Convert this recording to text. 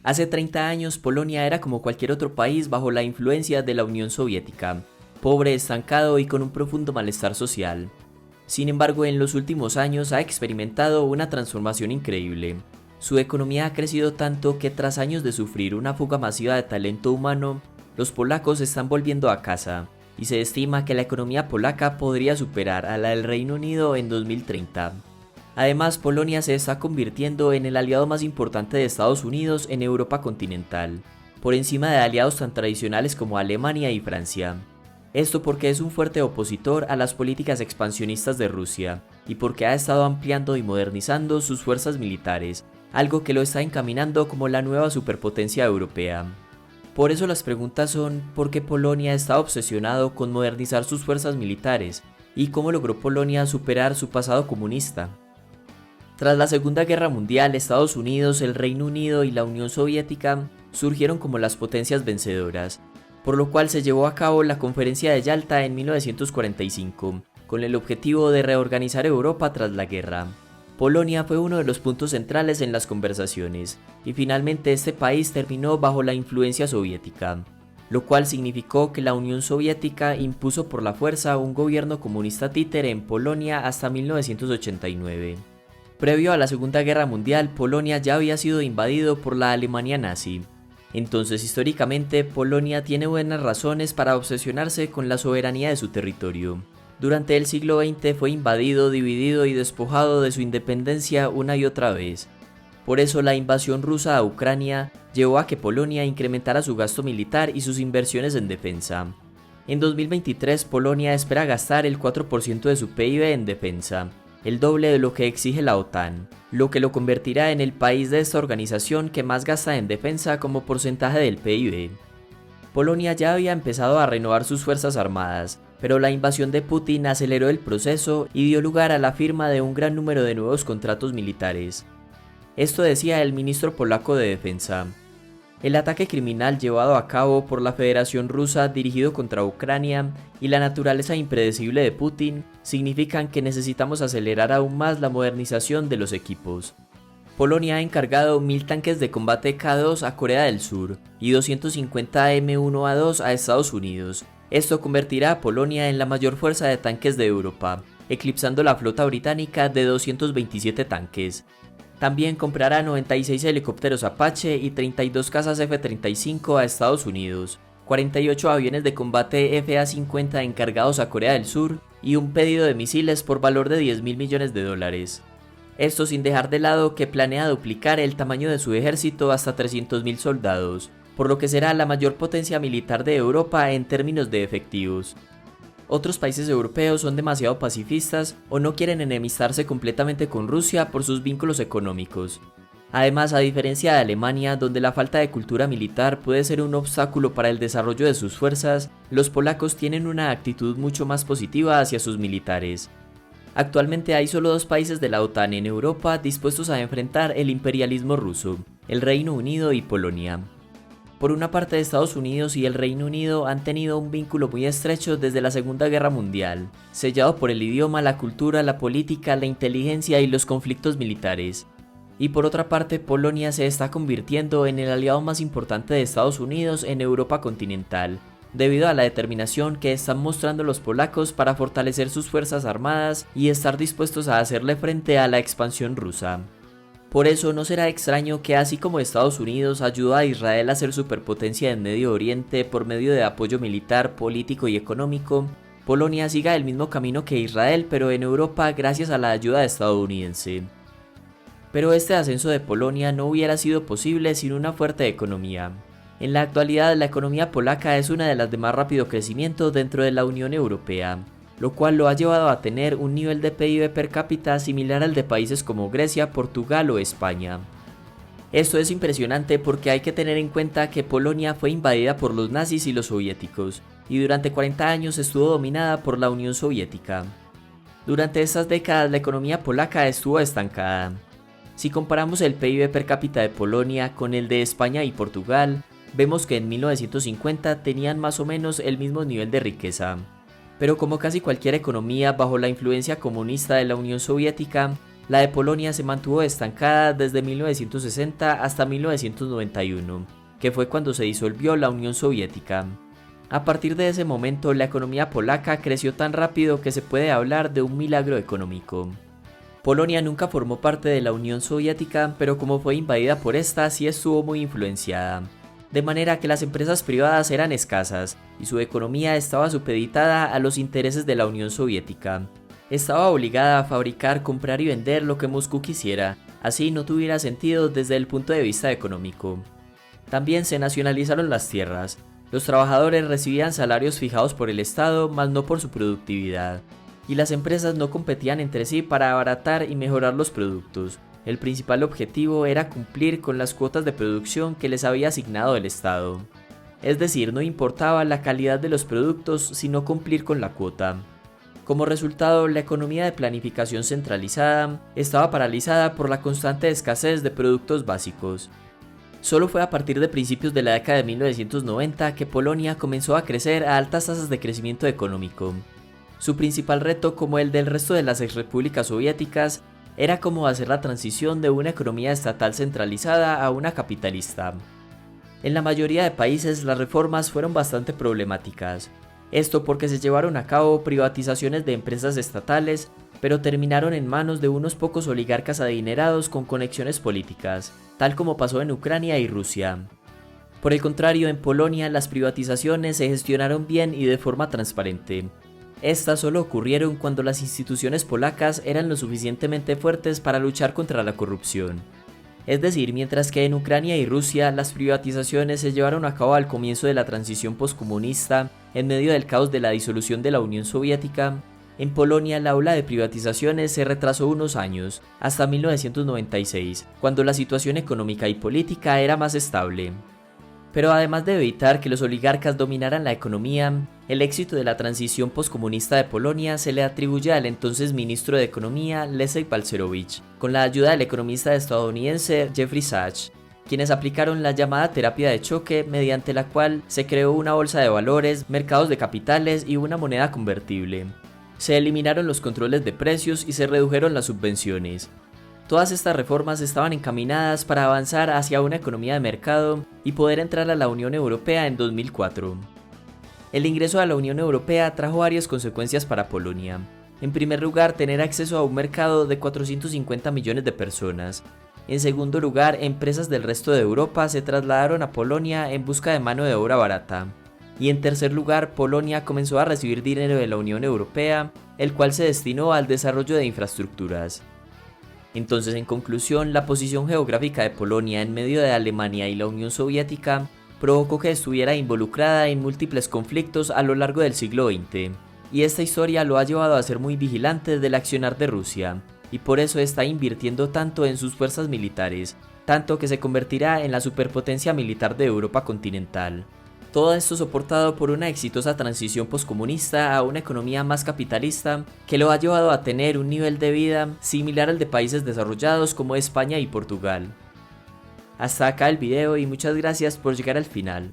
Hace 30 años Polonia era como cualquier otro país bajo la influencia de la Unión Soviética, pobre, estancado y con un profundo malestar social. Sin embargo, en los últimos años ha experimentado una transformación increíble. Su economía ha crecido tanto que tras años de sufrir una fuga masiva de talento humano, los polacos están volviendo a casa, y se estima que la economía polaca podría superar a la del Reino Unido en 2030. Además, Polonia se está convirtiendo en el aliado más importante de Estados Unidos en Europa continental, por encima de aliados tan tradicionales como Alemania y Francia. Esto porque es un fuerte opositor a las políticas expansionistas de Rusia, y porque ha estado ampliando y modernizando sus fuerzas militares, algo que lo está encaminando como la nueva superpotencia europea. Por eso las preguntas son: ¿por qué Polonia está obsesionado con modernizar sus fuerzas militares? ¿Y cómo logró Polonia superar su pasado comunista? Tras la Segunda Guerra Mundial, Estados Unidos, el Reino Unido y la Unión Soviética surgieron como las potencias vencedoras, por lo cual se llevó a cabo la Conferencia de Yalta en 1945, con el objetivo de reorganizar Europa tras la guerra. Polonia fue uno de los puntos centrales en las conversaciones, y finalmente este país terminó bajo la influencia soviética, lo cual significó que la Unión Soviética impuso por la fuerza un gobierno comunista títere en Polonia hasta 1989. Previo a la Segunda Guerra Mundial, Polonia ya había sido invadido por la Alemania nazi. Entonces, históricamente, Polonia tiene buenas razones para obsesionarse con la soberanía de su territorio. Durante el siglo XX fue invadido, dividido y despojado de su independencia una y otra vez. Por eso, la invasión rusa a Ucrania llevó a que Polonia incrementara su gasto militar y sus inversiones en defensa. En 2023, Polonia espera gastar el 4% de su PIB en defensa, el doble de lo que exige la OTAN, lo que lo convertirá en el país de esta organización que más gasta en defensa como porcentaje del PIB. Polonia ya había empezado a renovar sus fuerzas armadas, pero la invasión de Putin aceleró el proceso y dio lugar a la firma de un gran número de nuevos contratos militares. Esto decía el ministro polaco de Defensa. El ataque criminal llevado a cabo por la Federación Rusa dirigido contra Ucrania y la naturaleza impredecible de Putin significan que necesitamos acelerar aún más la modernización de los equipos. Polonia ha encargado 1000 tanques de combate K2 a Corea del Sur y 250 M1A2 a Estados Unidos. Esto convertirá a Polonia en la mayor fuerza de tanques de Europa, eclipsando la flota británica de 227 tanques. También comprará 96 helicópteros Apache y 32 cazas F-35 a Estados Unidos, 48 aviones de combate FA-50 encargados a Corea del Sur y un pedido de misiles por valor de $10.000 millones. Esto sin dejar de lado que planea duplicar el tamaño de su ejército hasta 300.000 soldados, por lo que será la mayor potencia militar de Europa en términos de efectivos. Otros países europeos son demasiado pacifistas o no quieren enemistarse completamente con Rusia por sus vínculos económicos. Además, a diferencia de Alemania, donde la falta de cultura militar puede ser un obstáculo para el desarrollo de sus fuerzas, los polacos tienen una actitud mucho más positiva hacia sus militares. Actualmente hay solo 2 países de la OTAN en Europa dispuestos a enfrentar el imperialismo ruso: el Reino Unido y Polonia. Por una parte, Estados Unidos y el Reino Unido han tenido un vínculo muy estrecho desde la Segunda Guerra Mundial, sellado por el idioma, la cultura, la política, la inteligencia y los conflictos militares. Y por otra parte, Polonia se está convirtiendo en el aliado más importante de Estados Unidos en Europa continental, debido a la determinación que están mostrando los polacos para fortalecer sus fuerzas armadas y estar dispuestos a hacerle frente a la expansión rusa. Por eso no será extraño que, así como Estados Unidos ayudó a Israel a ser superpotencia en Medio Oriente por medio de apoyo militar, político y económico, Polonia siga el mismo camino que Israel, pero en Europa gracias a la ayuda estadounidense. Pero este ascenso de Polonia no hubiera sido posible sin una fuerte economía. En la actualidad, la economía polaca es una de las de más rápido crecimiento dentro de la Unión Europea, lo cual lo ha llevado a tener un nivel de PIB per cápita similar al de países como Grecia, Portugal o España. Esto es impresionante porque hay que tener en cuenta que Polonia fue invadida por los nazis y los soviéticos, y durante 40 años estuvo dominada por la Unión Soviética. Durante estas décadas la economía polaca estuvo estancada. Si comparamos el PIB per cápita de Polonia con el de España y Portugal, vemos que en 1950 tenían más o menos el mismo nivel de riqueza. Pero como casi cualquier economía bajo la influencia comunista de la Unión Soviética, La de Polonia se mantuvo estancada desde 1960 hasta 1991, que fue cuando se disolvió la Unión Soviética. A partir de ese momento, la economía polaca creció tan rápido que se puede hablar de un milagro económico. Polonia nunca formó parte de la Unión Soviética, pero como fue invadida por esta, sí estuvo muy influenciada. De manera que las empresas privadas eran escasas y su economía estaba supeditada a los intereses de la Unión Soviética. Estaba obligada a fabricar, comprar y vender lo que Moscú quisiera, así no tuviera sentido desde el punto de vista económico. También se nacionalizaron las tierras. Los trabajadores recibían salarios fijados por el Estado, mas no por su productividad. Y las empresas no competían entre sí para abaratar y mejorar los productos. El principal objetivo era cumplir con las cuotas de producción que les había asignado el Estado. Es decir, no importaba la calidad de los productos, sino cumplir con la cuota. Como resultado, la economía de planificación centralizada estaba paralizada por la constante escasez de productos básicos. Solo fue a partir de principios de la década de 1990 que Polonia comenzó a crecer a altas tasas de crecimiento económico. Su principal reto, como el del resto de las exrepúblicas soviéticas, era cómo hacer la transición de una economía estatal centralizada a una capitalista. En la mayoría de países las reformas fueron bastante problemáticas. Esto porque se llevaron a cabo privatizaciones de empresas estatales, pero terminaron en manos de unos pocos oligarcas adinerados con conexiones políticas, tal como pasó en Ucrania y Rusia. Por el contrario, en Polonia las privatizaciones se gestionaron bien y de forma transparente. Estas solo ocurrieron cuando las instituciones polacas eran lo suficientemente fuertes para luchar contra la corrupción. Es decir, mientras que en Ucrania y Rusia las privatizaciones se llevaron a cabo al comienzo de la transición poscomunista, en medio del caos de la disolución de la Unión Soviética, en Polonia la ola de privatizaciones se retrasó unos años, hasta 1996, cuando la situación económica y política era más estable. Pero además de evitar que los oligarcas dominaran la economía, el éxito de la transición poscomunista de Polonia se le atribuye al entonces ministro de Economía Leszek Balcerowicz, con la ayuda del economista estadounidense Jeffrey Sachs, quienes aplicaron la llamada terapia de choque, mediante la cual se creó una bolsa de valores, mercados de capitales y una moneda convertible. Se eliminaron los controles de precios y se redujeron las subvenciones. Todas estas reformas estaban encaminadas para avanzar hacia una economía de mercado y poder entrar a la Unión Europea en 2004. El ingreso a la Unión Europea trajo varias consecuencias para Polonia. En primer lugar, tener acceso a un mercado de 450 millones de personas. En segundo lugar, empresas del resto de Europa se trasladaron a Polonia en busca de mano de obra barata. Y en tercer lugar, Polonia comenzó a recibir dinero de la Unión Europea, el cual se destinó al desarrollo de infraestructuras. Entonces, en conclusión, la posición geográfica de Polonia en medio de Alemania y la Unión Soviética provocó que estuviera involucrada en múltiples conflictos a lo largo del siglo XX, y esta historia lo ha llevado a ser muy vigilante del accionar de Rusia, y por eso está invirtiendo tanto en sus fuerzas militares, tanto que se convertirá en la superpotencia militar de Europa continental. Todo esto soportado por una exitosa transición poscomunista a una economía más capitalista que lo ha llevado a tener un nivel de vida similar al de países desarrollados como España y Portugal. Hasta acá el video y muchas gracias por llegar al final.